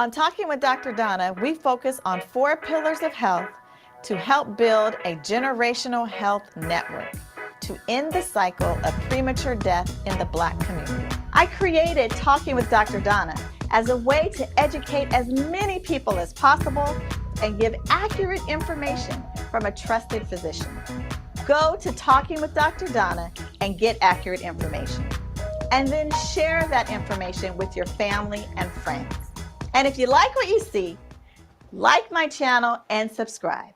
On Talking with Dr. Donna, we focus on 4 pillars of health to help build a generational health network to end the cycle of premature death in the Black community. I created Talking with Dr. Donna as a way to educate as many people as possible and give accurate information from a trusted physician. Go to Talking with Dr. Donna and get accurate information. And then share that information with your family and friends. And if you like what you see, like my channel and subscribe.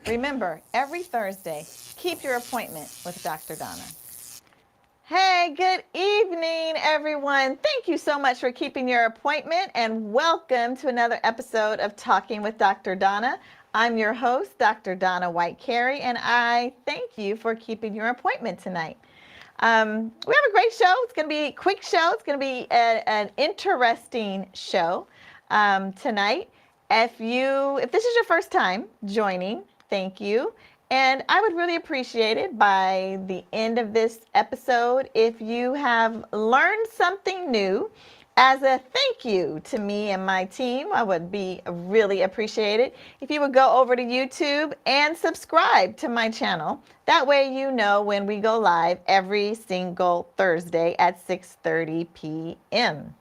Remember, every Thursday, keep your appointment with Dr. Donna. Hey, good evening, everyone. Thank you so much for keeping your appointment and welcome to another episode of Talking with Dr. Donna. I'm your host, Dr. Donna White-Carey, and I thank you for keeping your appointment tonight. We have a great show. It's going to be a quick show. It's going to be an interesting show tonight. If this is your first time joining, thank you. And I would really appreciate it by the end of this episode if you have learned something new. As a thank you to me and my team, I would be really appreciated if you would go over to YouTube and subscribe to my channel. That way you know when we go live every single Thursday at 6:30 p.m.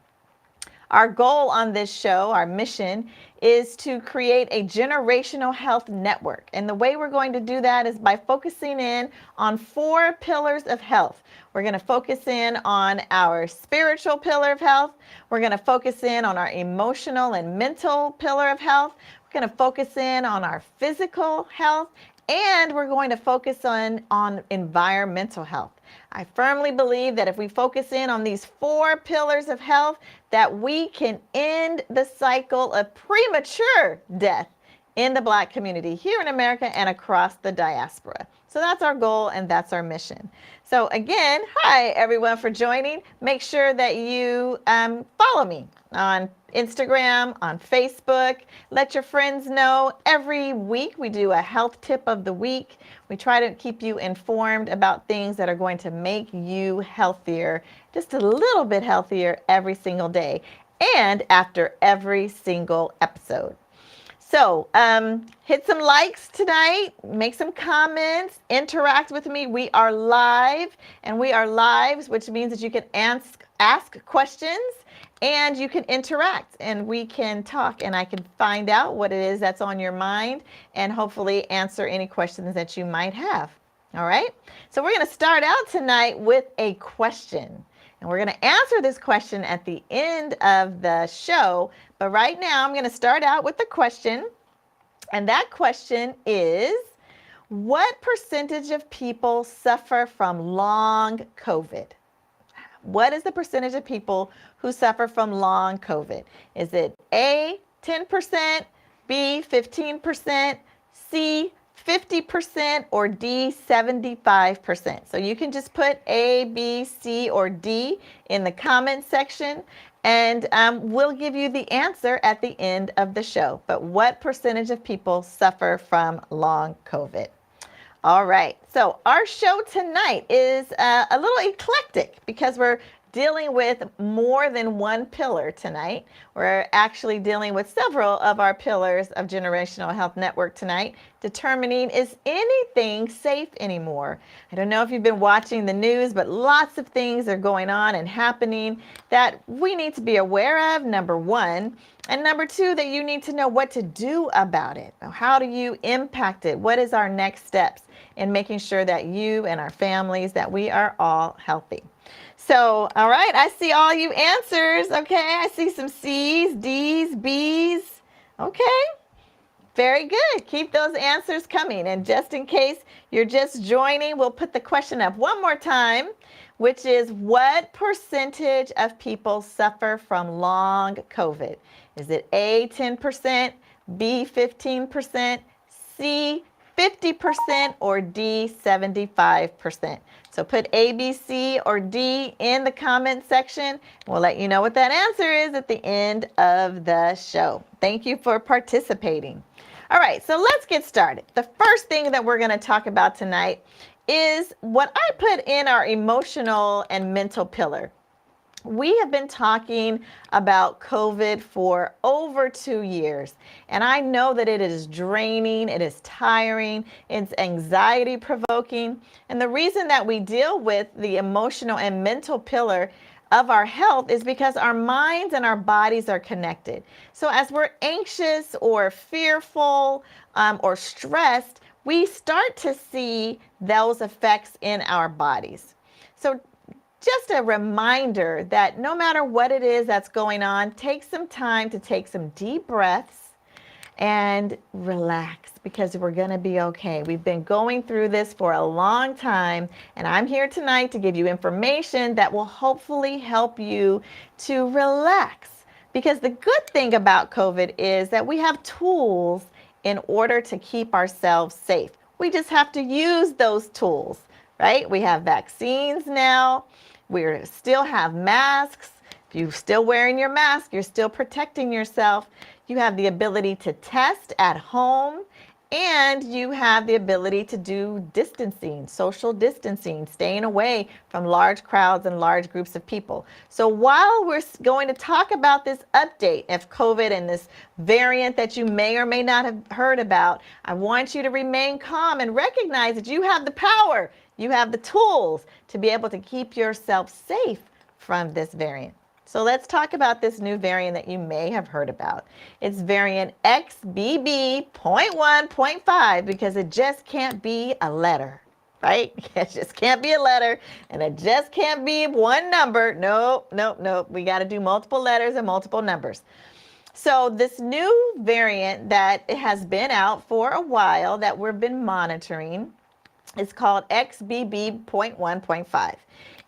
Our goal on this show, our mission, is to create a generational health network. And the way we're going to do that is by focusing in on 4 pillars of health. We're going to focus in on our spiritual pillar of health. We're going to focus in on our emotional and mental pillar of health. We're going to focus in on our physical health. And we're going to focus on environmental health. I firmly believe that if we focus in on these 4 pillars of health, that we can end the cycle of premature death in the Black community here in America and across the diaspora. So that's our goal and that's our mission. So again, hi everyone for joining. Make sure that you follow me on Instagram, on Facebook. Let your friends know. Every week we do a health tip of the week. We try to keep you informed about things that are going to make you healthier, just a little bit healthier every single day and after every single episode. So hit some likes tonight, make some comments, interact with me. We are live, and we are lives, which means that you can ask questions and you can interact and we can talk and I can find out what it is that's on your mind and hopefully answer any questions that you might have. All right. So we're going to start out tonight with a question. And we're going to answer this question at the end of the show. But right now, I'm going to start out with the question. And that question is, what percentage of people suffer from long COVID? What is the percentage of people who suffer from long COVID? Is it A, 10%, B, 15%, C, 50%, or D, 75%. So you can just put A, B, C, or D in the comment section and we'll give you the answer at the end of the show. But what percentage of people suffer from long COVID? All right, so our show tonight is a little eclectic because we're dealing with more than one pillar tonight. We're actually dealing with several of our pillars of Generational Health Network tonight, determining is anything safe anymore? I don't know if you've been watching the news, but lots of things are going on and happening that we need to be aware of, number one. And number two, that you need to know what to do about it. How do you impact it? What is our next steps in making sure that you and our families, that we are all healthy? So, all right, I see all you answers. Okay, I see some C's, D's, B's. Okay, very good. Keep those answers coming. And just in case you're just joining, we'll put the question up one more time, which is, what percentage of people suffer from long COVID? Is it A, 10%, B, 15%, C, 50%, or D, 75%? So put A, B, C, or D in the comment section. We'll let you know what that answer is at the end of the show. Thank you for participating. All right, so let's get started. The first thing that we're going to talk about tonight is what I put in our emotional and mental pillar. We have been talking about COVID for over 2 years, and I know that it is draining, it is tiring, it's anxiety provoking. And the reason that we deal with the emotional and mental pillar of our health is because our minds and our bodies are connected. So as we're anxious or fearful or stressed, we start to see those effects in our bodies. So just a reminder that no matter what it is that's going on, take some time to take some deep breaths and relax, because we're going to be okay. We've been going through this for a long time, and I'm here tonight to give you information that will hopefully help you to relax. Because the good thing about COVID is that we have tools in order to keep ourselves safe. We just have to use those tools, right? We have vaccines now. We still have masks. If you're still wearing your mask, you're still protecting yourself. You have the ability to test at home, and you have the ability to do distancing, social distancing, staying away from large crowds and large groups of people. So while we're going to talk about this update of COVID and this variant that you may or may not have heard about, I want you to remain calm and recognize that you have the power, you have the tools to be able to keep yourself safe from this variant. So let's talk about this new variant that you may have heard about. It's variant XBB.1.5 because it just can't be a letter, right? It just can't be a letter, and it just can't be one number. Nope, nope, nope. We got to do multiple letters and multiple numbers. So this new variant that has been out for a while that we've been monitoring is called XBB.1.5.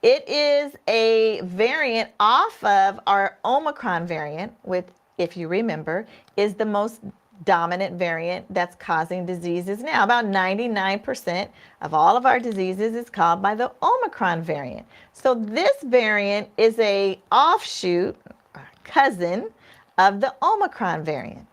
It is a variant off of our Omicron variant, which, if you remember, is the most dominant variant that's causing diseases now. About 99% of all of our diseases is caused by the Omicron variant. So this variant is a offshoot, cousin of the Omicron variant.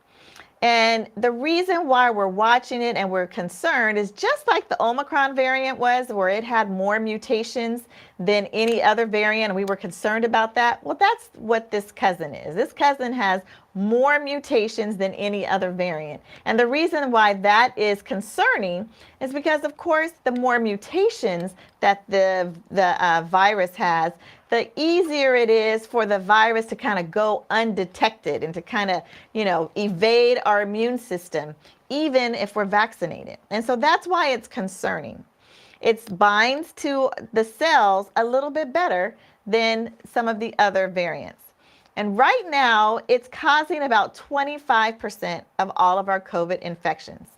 And the reason why we're watching it and we're concerned is just like the Omicron variant was, where it had more mutations than any other variant, and we were concerned about that. Well, that's what this cousin is. This cousin has more mutations than any other variant. And the reason why that is concerning is because, of course, the more mutations that the virus has, the easier it is for the virus to kind of go undetected and to kind of, evade our immune system, even if we're vaccinated. And so that's why it's concerning. It binds to the cells a little bit better than some of the other variants. And right now, it's causing about 25% of all of our COVID infections.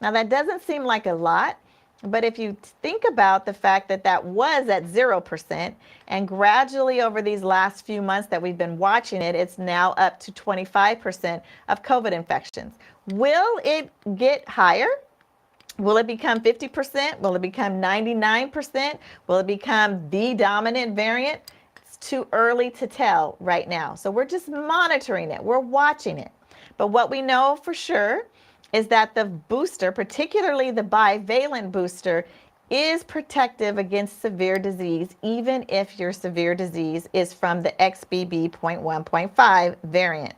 Now, that doesn't seem like a lot, but if you think about the fact that that was at 0%, and gradually over these last few months that we've been watching it, it's now up to 25% of COVID infections. Will it get higher? Will it become 50%? Will it become 99%? Will it become the dominant variant? It's too early to tell right now. So we're just monitoring it. We're watching it. But what we know for sure is that the booster, particularly the bivalent booster, is protective against severe disease, even if your severe disease is from the XBB.1.5 variant.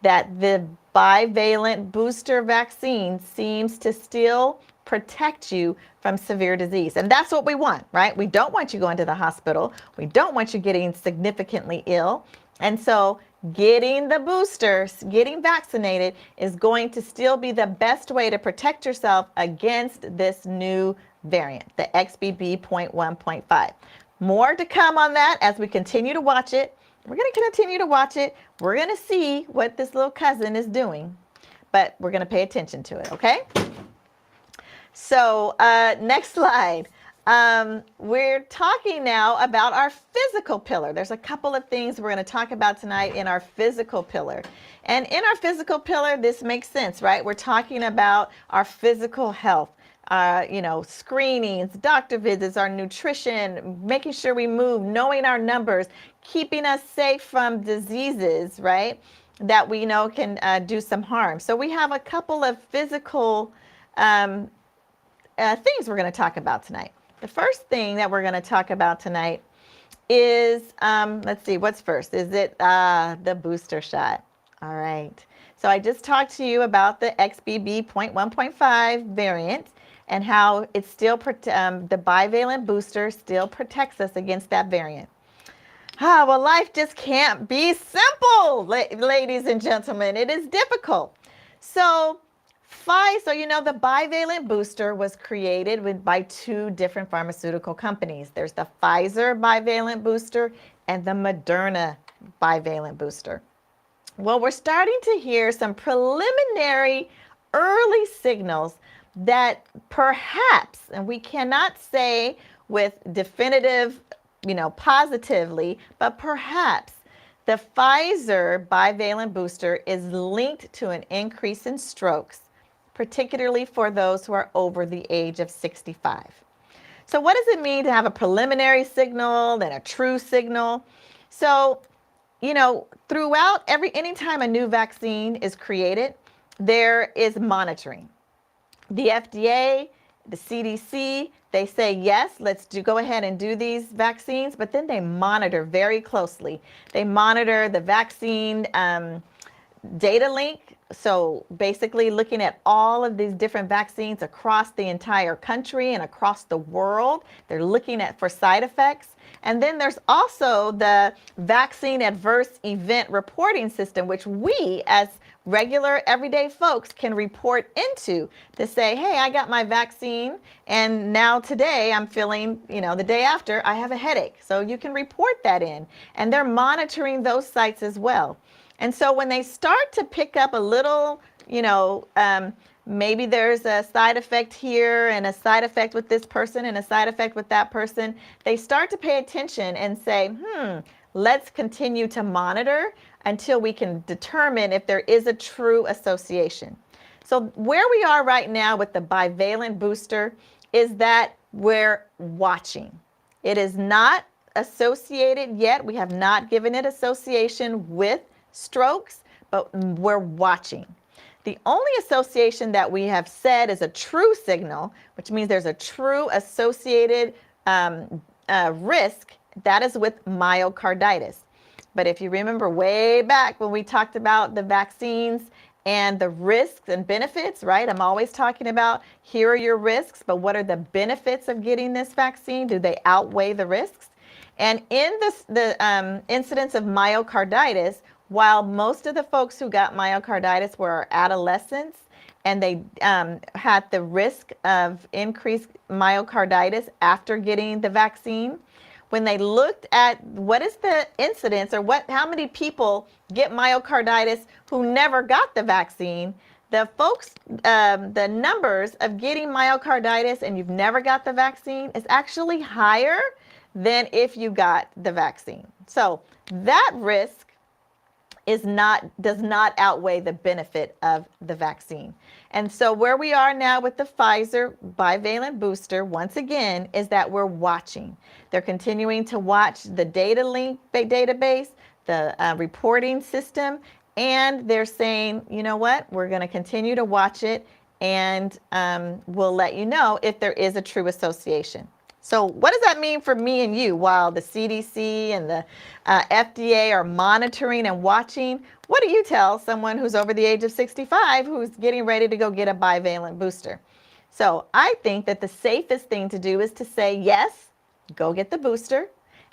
That the bivalent booster vaccine seems to still protect you from severe disease. And that's what we want, right? We don't want you going to the hospital. We don't want you getting significantly ill. And so getting the boosters, getting vaccinated is going to still be the best way to protect yourself against this new variant, the XBB.1.5. More to come on that as we continue to watch it. We're going to continue to watch it. We're going to see what this little cousin is doing, but we're going to pay attention to it, okay? So next slide. We're talking now about our physical pillar. There's a couple of things we're going to talk about tonight in our physical pillar. And in our physical pillar, this makes sense, right? We're talking about our physical health. Screenings, doctor visits, our nutrition, making sure we move, knowing our numbers, keeping us safe from diseases, right, that we know can do some harm. So we have a couple of physical things we're going to talk about tonight. The first thing that we're going to talk about tonight is, let's see, what's first? Is it the booster shot? All right. So I just talked to you about the XBB.1.5 variant and how it's still, the bivalent booster still protects us against that variant. Well, life just can't be simple, ladies and gentlemen. It is difficult. So the bivalent booster was created by two different pharmaceutical companies. There's the Pfizer bivalent booster and the Moderna bivalent booster. Well, we're starting to hear some preliminary early signals that perhaps, and we cannot say with definitive, positively, but perhaps the Pfizer bivalent booster is linked to an increase in strokes, particularly for those who are over the age of 65. So what does it mean to have a preliminary signal and a true signal? So, throughout anytime a new vaccine is created, there is monitoring. The FDA, the CDC, they say, yes, let's go ahead and do these vaccines, but then they monitor very closely. They monitor the vaccine data link. So basically looking at all of these different vaccines across the entire country and across the world. They're looking for side effects. And then there's also the vaccine adverse event reporting system, which we as regular everyday folks can report into to say, hey, I got my vaccine and now today I'm feeling, the day after I have a headache. So you can report that in, and they're monitoring those sites as well. And so when they start to pick up a little, maybe there's a side effect here and a side effect with this person and a side effect with that person, they start to pay attention and say, let's continue to monitor until we can determine if there is a true association. So where we are right now with the bivalent booster is that we're watching. It is not associated yet. We have not given it association with strokes, but we're watching. The only association that we have said is a true signal, which means there's a true associated risk, that is with myocarditis. But if you remember way back when we talked about the vaccines and the risks and benefits, right? I'm always talking about here are your risks, but what are the benefits of getting this vaccine? Do they outweigh the risks? And in the incidence of myocarditis, while most of the folks who got myocarditis were adolescents and they had the risk of increased myocarditis after getting the vaccine, when they looked at what is the incidence or how many people get myocarditis who never got the vaccine, the folks, the numbers of getting myocarditis and you've never got the vaccine is actually higher than if you got the vaccine. So that risk does not outweigh the benefit of the vaccine. And so where we are now with the Pfizer bivalent booster, once again, is that we're watching. They're continuing to watch the data link database, the reporting system, and they're saying, you know what, we're going to continue to watch it, and we'll let you know if there is a true association. So what does that mean for me and you? While the CDC and the FDA are monitoring and watching, what do you tell someone who's over the age of 65 who's getting ready to go get a bivalent booster? So I think that the safest thing to do is to say, yes, go get the booster.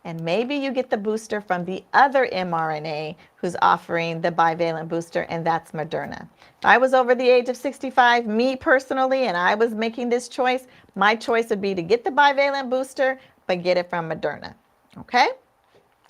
And maybe you get the booster from the other mRNA who's offering the bivalent booster, and that's Moderna. If I was over the age of 65, me personally, and I was making this choice, my choice would be to get the bivalent booster, but get it from Moderna. Okay?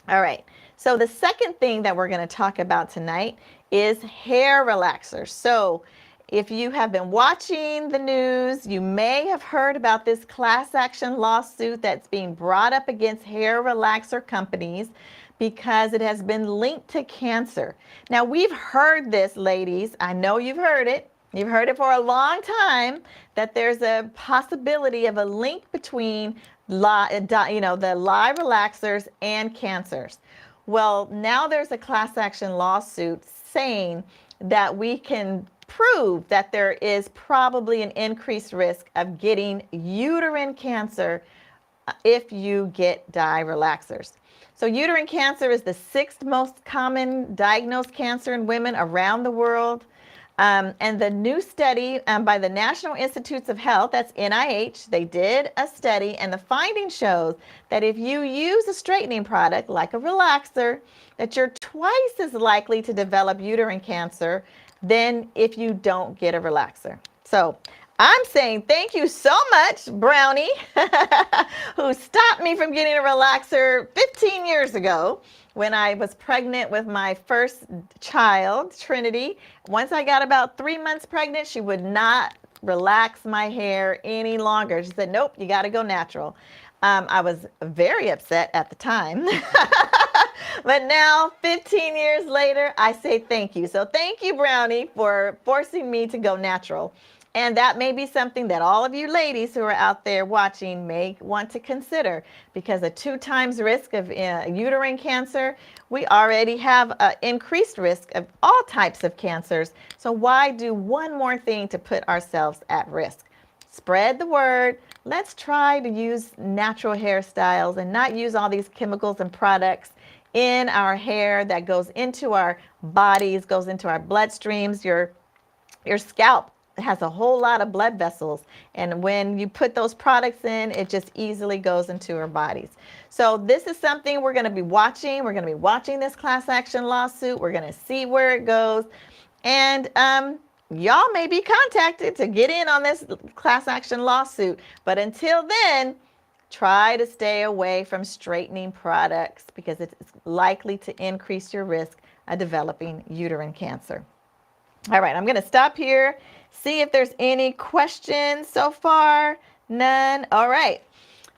All right. So the second thing that we're going to talk about tonight is hair relaxers. So if you have been watching the news, you may have heard about this class action lawsuit that's being brought up against hair relaxer companies because it has been linked to cancer. Now, we've heard this, ladies. I know you've heard it. You've heard it for a long time, that there's a possibility of a link between the live relaxers and cancers. Well, now there's a class action lawsuit saying that we can prove that there is probably an increased risk of getting uterine cancer if you get dye relaxers. So uterine cancer is the 6th most common diagnosed cancer in women around the world. And the new study by the National Institutes of Health, that's NIH, they did a study, and the finding shows that if you use a straightening product like a relaxer, that you're twice as likely to develop uterine cancer than if you don't get a relaxer. So I'm saying thank you so much, Brownie, who stopped me from getting a relaxer 15 years ago when I was pregnant with my first child, Trinity. Once I got about 3 months pregnant, she would not relax my hair any longer. She said, nope, you got to go natural. I was very upset at the time. But now, 15 years later, I say thank you. So thank you, Brownie, for forcing me to go natural. And that may be something that all of you ladies who are out there watching may want to consider, because a 2 times risk of uterine cancer, we already have an increased risk of all types of cancers. So why do one more thing to put ourselves at risk? Spread the word. Let's try to use natural hairstyles and not use all these chemicals and products in our hair that goes into our bodies, goes into our bloodstreams. Your scalp has a whole lot of blood vessels, and when you put those products in, it just easily goes into our bodies. So this is something we're going to be watching. We're going to be watching this class action lawsuit. We're going to see where it goes, and y'all may be contacted to get in on this class action lawsuit. But until then, try to stay away from straightening products, because it's likely to increase your risk of developing uterine cancer. All right, I'm going to stop here, see if there's any questions so far. None. All right.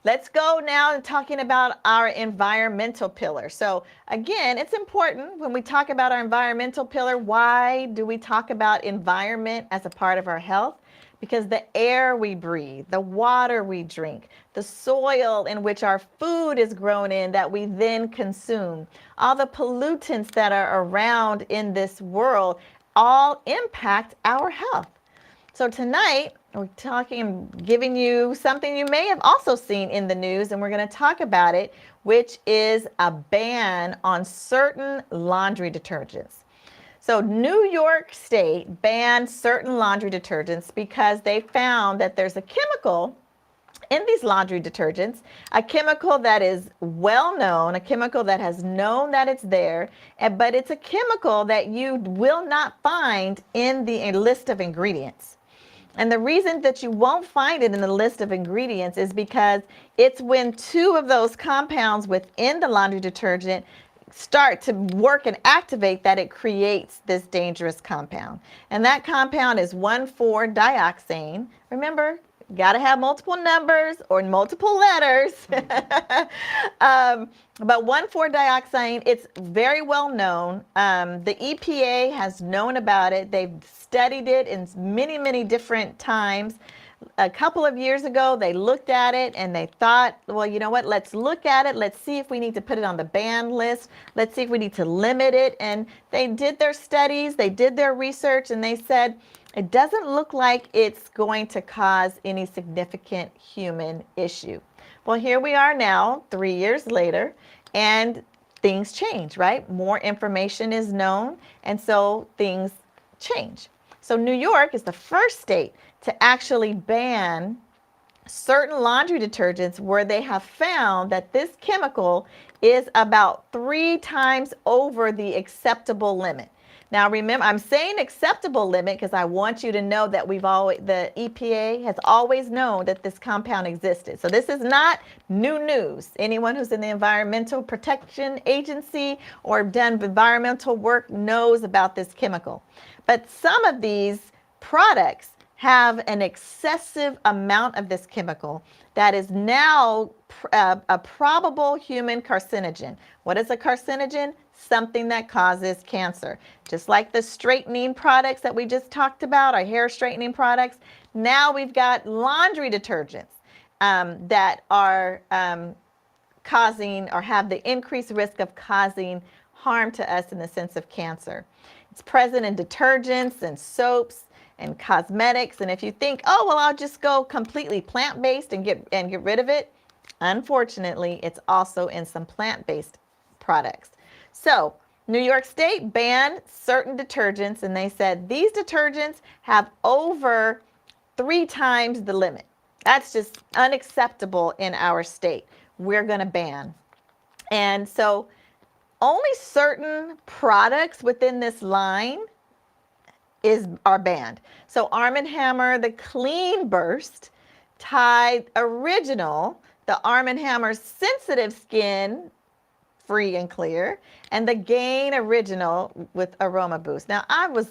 Let's go now and talking about our environmental pillar. So again, it's important when we talk about our environmental pillar. Why do we talk about environment as a part of our health? Because the air we breathe, the water we drink, the soil in which our food is grown in that we then consume, all the pollutants that are around in this world all impact our health. So tonight, we're talking, giving you something you may have also seen in the news, and we're going to talk about it, which is a ban on certain laundry detergents. So New York State banned certain laundry detergents because they found that there's a chemical in these laundry detergents, a chemical that is well known, a chemical that has known that it's there, but it's a chemical that you will not find in the list of ingredients. And the reason that you won't find it in the list of ingredients is because it's when 2 of those compounds within the laundry detergent start to work and activate that it creates this dangerous compound. And that compound is 1,4-dioxane. Remember, got to have multiple numbers or multiple letters. But 1,4-dioxane, it's very well known. The EPA has known about it. They've studied it in many, many different times. A couple of years ago, they looked at it and they thought, well, you know what, let's look at it. Let's see if we need to put it on the ban list. Let's see if we need to limit it. And they did their studies, they did their research, and they said, it doesn't look like it's going to cause any significant human issue. Well, here we are now, 3 years later, and things change, right? More information is known, and so things change. So New York is the first state to actually ban certain laundry detergents where they have found that this chemical is about 3 times over the acceptable limit. Now remember, I'm saying acceptable limit because I want you to know that the EPA has always known that this compound existed. So this is not new news. Anyone who's in the Environmental Protection Agency or done environmental work knows about this chemical. But some of these products have an excessive amount of this chemical that is now a probable human carcinogen. What is a carcinogen? Something that causes cancer. Just like the straightening products that we just talked about, our hair straightening products, now we've got laundry detergents that are causing or have the increased risk of causing harm to us in the sense of cancer. It's present in detergents and soaps and cosmetics. And if you think, oh, well, I'll just go completely plant-based and get rid of it, Unfortunately, it's also in some plant-based products. So New York State banned certain detergents, and they said these detergents have over 3 times the limit. That's just unacceptable in our state. We're going to ban. And so only certain products within this line are banned. So Arm & Hammer, the Clean Burst, Tide Original, the Arm & Hammer Sensitive Skin Free and Clear, and the Gain Original with Aroma Boost. Now, I was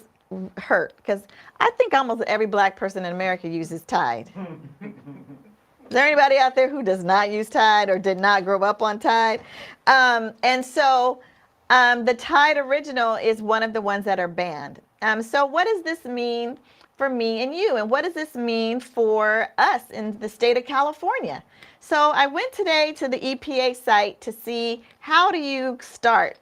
hurt because I think almost every black person in America uses Tide. Is there anybody out there who does not use Tide or did not grow up on Tide? And so the Tide Original is one of the ones that are banned. So what does this mean for me and you? And what does this mean for us in the state of California? So I went today to the EPA site to see how do you start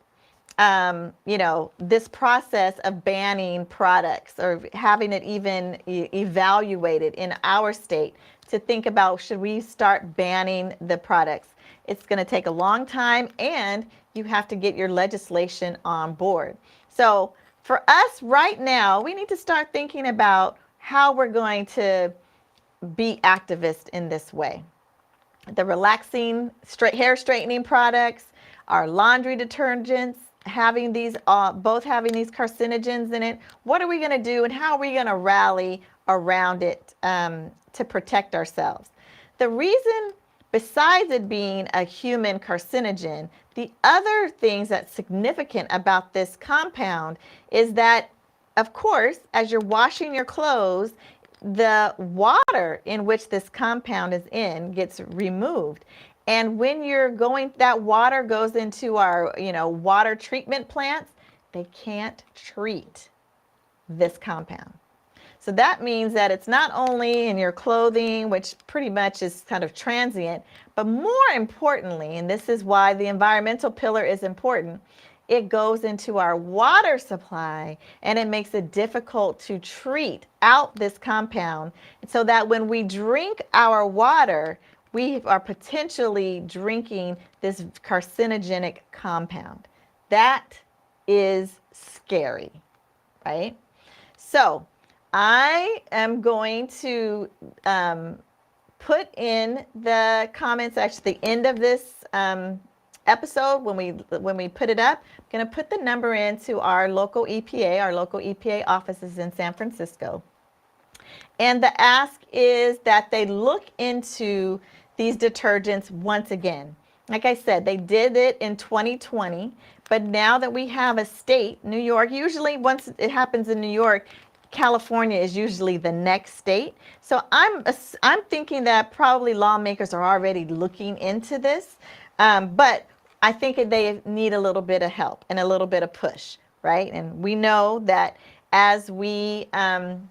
this process of banning products or having it even evaluated in our state to think about, should we start banning the products? It's going to take a long time, and you have to get your legislation on board. So for us right now, we need to start thinking about how we're going to be activists in this way. The relaxing hair straightening products, our laundry detergents, having these both having these carcinogens in it. What are we going to do, and how are we going to rally around it to protect ourselves? The reason, besides it being a human carcinogen, the other things that's significant about this compound is that, of course, as you're washing your clothes, the water in which this compound is in gets removed. And when you're going, that water goes into our, water treatment plants, they can't treat this compound. So that means that it's not only in your clothing, which pretty much is kind of transient, but more importantly, and this is why the environmental pillar is important, it goes into our water supply, and it makes it difficult to treat out this compound, so that when we drink our water, we are potentially drinking this carcinogenic compound. That is scary, right? So I am going to put in the comments section at the end of this episode when we put it up. I'm going to put the number into our local EPA. Our local EPA office is in San Francisco. And the ask is that they look into these detergents once again. Like I said, they did it in 2020, but now that we have a state, New York, usually once it happens in New York, California is usually the next state. So I'm thinking that probably lawmakers are already looking into this, but I think they need a little bit of help and a little bit of push, right? And we know that as we have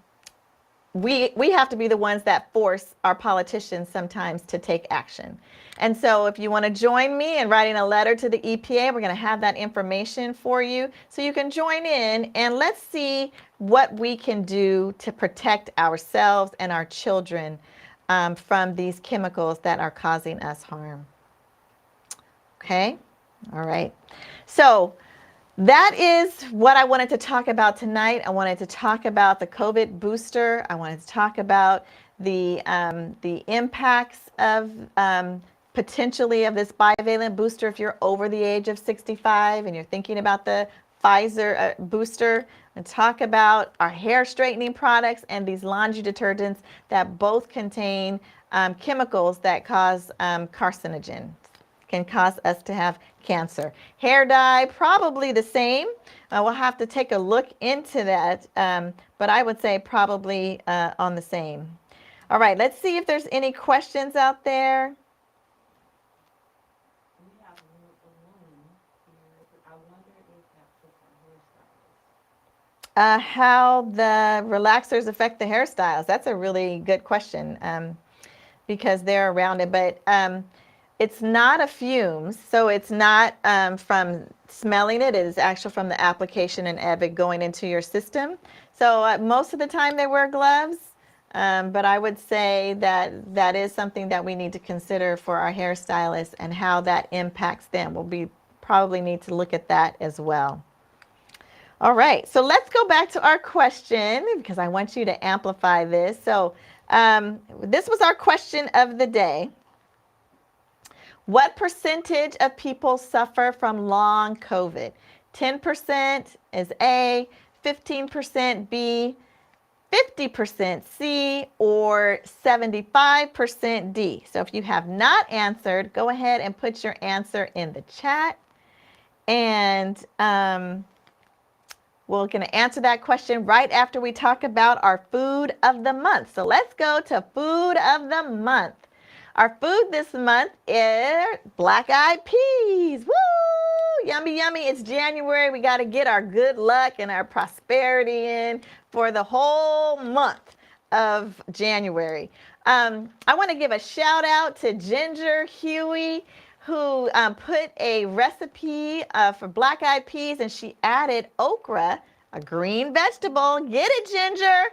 to be the ones that force our politicians sometimes to take action. And so if you want to join me in writing a letter to the EPA, we're going to have that information for you so you can join in, and let's see what we can do to protect ourselves and our children from these chemicals that are causing us harm. Okay? All right. So that is what I wanted to talk about tonight. I wanted to talk about the COVID booster. I wanted to talk about the impacts of potentially of this bivalent booster if you're over the age of 65 and you're thinking about the Pfizer booster, and talk about our hair straightening products and these laundry detergents that both contain chemicals that cause carcinogens, can cause us to have cancer. Hair dye, probably the same. We'll have to take a look into that, but I would say probably on the same. All right, let's see if there's any questions out there. How the relaxers affect the hairstyles? That's a really good question because they're around it, but it's not a fumes, so it's not from smelling it. It is actually from the application and of it going into your system. So most of the time they wear gloves. But I would say that that is something that we need to consider for our hairstylists and how that impacts them. We'll probably need to look at that as well. All right, so let's go back to our question because I want you to amplify this. So this was our question of the day. What percentage of people suffer from long COVID? 10% is A, 15% B, 50% C, or 75% D. So if you have not answered, go ahead and put your answer in the chat. And we're going to answer that question right after we talk about our food of the month. So let's go to food of the month. Our food this month is black-eyed peas. Woo! Yummy, yummy. It's January. We got to get our good luck and our prosperity in for the whole month of January. I want to give a shout out to Ginger Huey, who put a recipe for black-eyed peas, and she added okra, a green vegetable, get it, Ginger,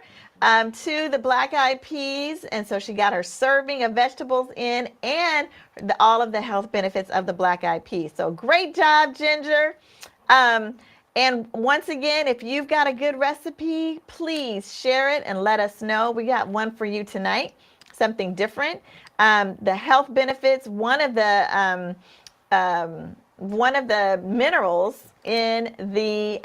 to the black-eyed peas. And so she got her serving of vegetables in and all of the health benefits of the black-eyed peas. So great job, Ginger. And once again, if you've got a good recipe, please share it and let us know. We got one for you tonight, something different. The health benefits, one of the minerals in the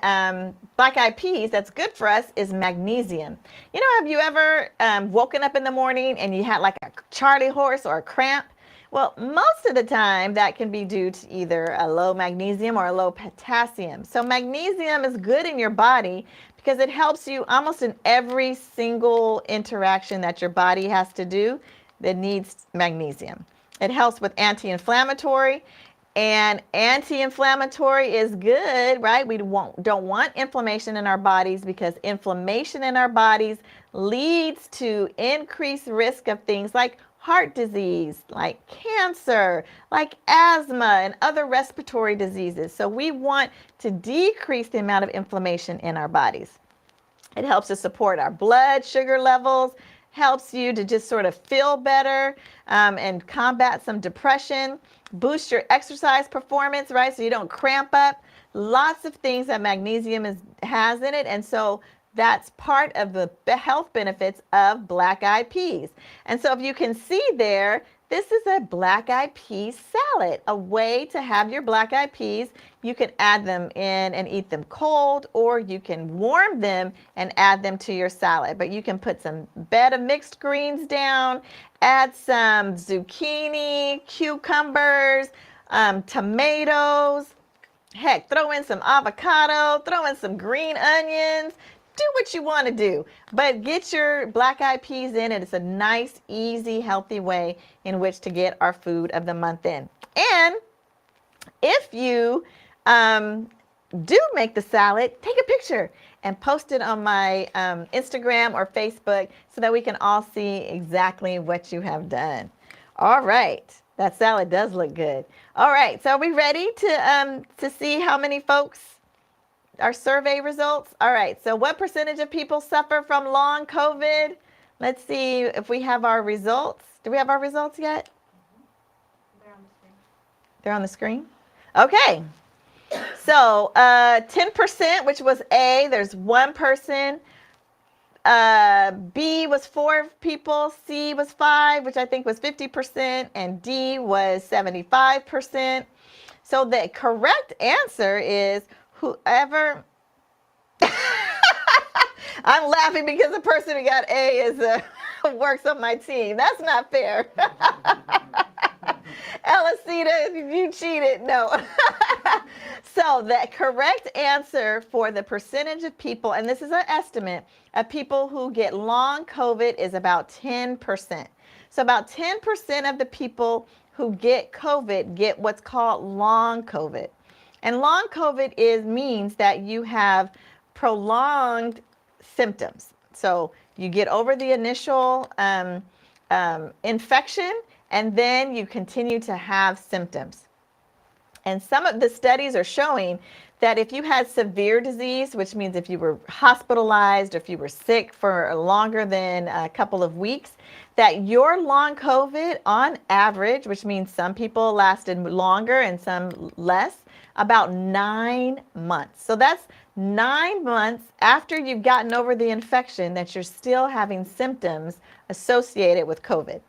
black-eyed peas that's good for us is magnesium. You know, have you ever woken up in the morning and you had like a Charlie horse or a cramp? Well, most of the time that can be due to either a low magnesium or a low potassium. So magnesium is good in your body because it helps you almost in every single interaction that your body has to do that needs magnesium. It helps with anti-inflammatory, and anti-inflammatory is good, right? We don't want inflammation in our bodies because inflammation in our bodies leads to increased risk of things like heart disease, like cancer, like asthma, and other respiratory diseases. So we want to decrease the amount of inflammation in our bodies. It helps to support our blood sugar levels, helps you to just sort of feel better and combat some depression, boost your exercise performance, right? So you don't cramp up. Lots of things that magnesium has in it. And so that's part of the health benefits of black-eyed peas. And so if you can see there, this is a black-eyed pea salad, a way to have your black-eyed peas. You can add them in and eat them cold, or you can warm them and add them to your salad. But you can put some bed of mixed greens down, add some zucchini, cucumbers, tomatoes, heck, throw in some avocado, throw in some green onions. Do what you want to do, but get your black-eyed peas in, and it's a nice, easy, healthy way in which to get our food of the month in. And if you do make the salad, take a picture and post it on my Instagram or Facebook so that we can all see exactly what you have done. All right, that salad does look good. All right, so are we ready to see how many folks? Our survey results. All right, so what percentage of people suffer from long COVID? Let's see if we have our results. Do we have our results yet? They're on the screen. They're on the screen? Okay. So 10%, which was A, there's one person. B was 4 people. C was 5, which I think was 50%. And D was 75%. So the correct answer is whoever. I'm laughing because the person who got A is works on my team. That's not fair. Elisita, you cheated. No. So the correct answer for the percentage of people, and this is an estimate, of people who get long COVID is about 10%. So about 10% of the people who get COVID get what's called long COVID. And long COVID means that you have prolonged symptoms. So you get over the initial infection, and then you continue to have symptoms. And some of the studies are showing that if you had severe disease, which means if you were hospitalized or if you were sick for longer than a couple of weeks, that your long COVID on average, which means some people lasted longer and some less, about 9 months. So that's 9 months after you've gotten over the infection that you're still having symptoms associated with COVID.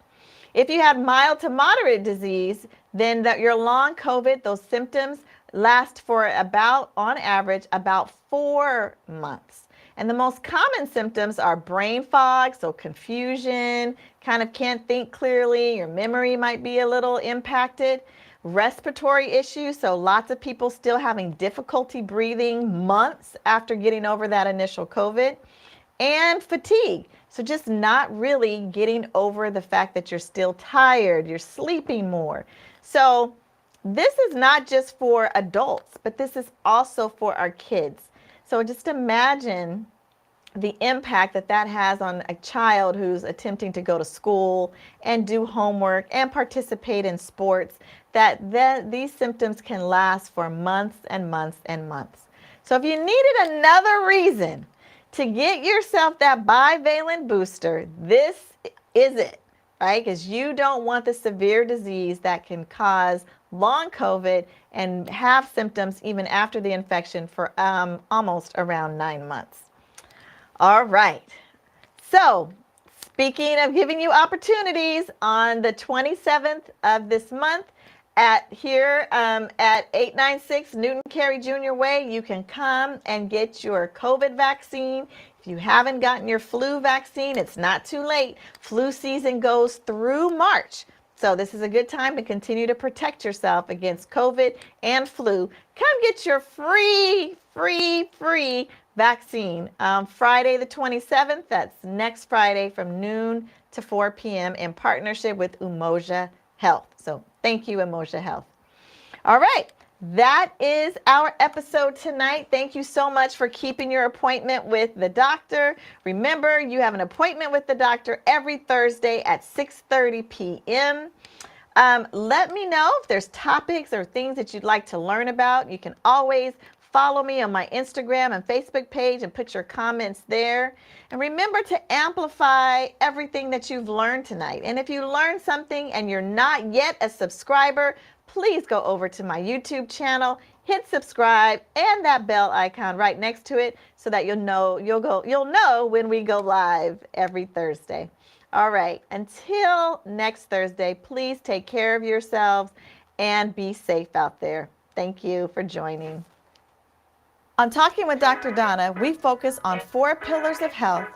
If you had mild to moderate disease, then your long COVID, those symptoms last for about, on average, about 4 months. And the most common symptoms are brain fog, so confusion, kind of can't think clearly, your memory might be a little impacted, respiratory issues, so lots of people still having difficulty breathing months after getting over that initial COVID, and fatigue. So just not really getting over the fact that you're still tired, you're sleeping more. So this is not just for adults, but this is also for our kids. So just imagine the impact that that has on a child who's attempting to go to school and do homework and participate in sports, that these symptoms can last for months and months and months. So if you needed another reason to get yourself that bivalent booster, this is it, right? Because you don't want the severe disease that can cause long COVID and have symptoms even after the infection for almost around 9 months. All right. So speaking of giving you opportunities, on the 27th of this month at 896 Newton Carey Jr. Way, you can come and get your COVID vaccine. If you haven't gotten your flu vaccine, it's not too late. Flu season goes through March. So this is a good time to continue to protect yourself against COVID and flu. Come get your free vaccine Friday the 27th. That's next Friday from noon to 4 p.m. in partnership with Umoja Health. So thank you, Umoja Health. All right. That is our episode tonight. Thank you so much for keeping your appointment with the doctor. Remember, you have an appointment with the doctor every Thursday at 6:30 p.m. Let me know if there's topics or things that you'd like to learn about. You can always follow me on my Instagram and Facebook page and put your comments there. And remember to amplify everything that you've learned tonight. And if you learned something and you're not yet a subscriber, please go over to my YouTube channel, hit subscribe and that bell icon right next to it so that you'll know when we go live every Thursday. All right, until next Thursday, please take care of yourselves and be safe out there. Thank you for joining. On Talking with Dr. Donna, we focus on 4 pillars of health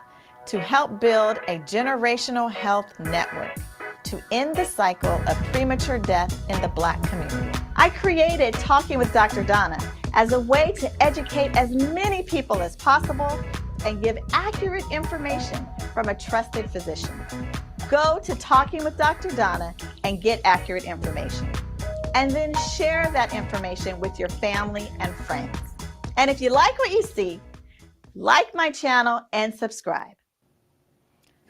to help build a generational health network to end the cycle of premature death in the Black community. I created Talking with Dr. Donna as a way to educate as many people as possible and give accurate information from a trusted physician. Go to Talking with Dr. Donna and get accurate information. And then share that information with your family and friends. And if you like what you see, like my channel and subscribe.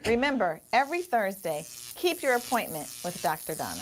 Remember, every Thursday, keep your appointment with Dr. Donna.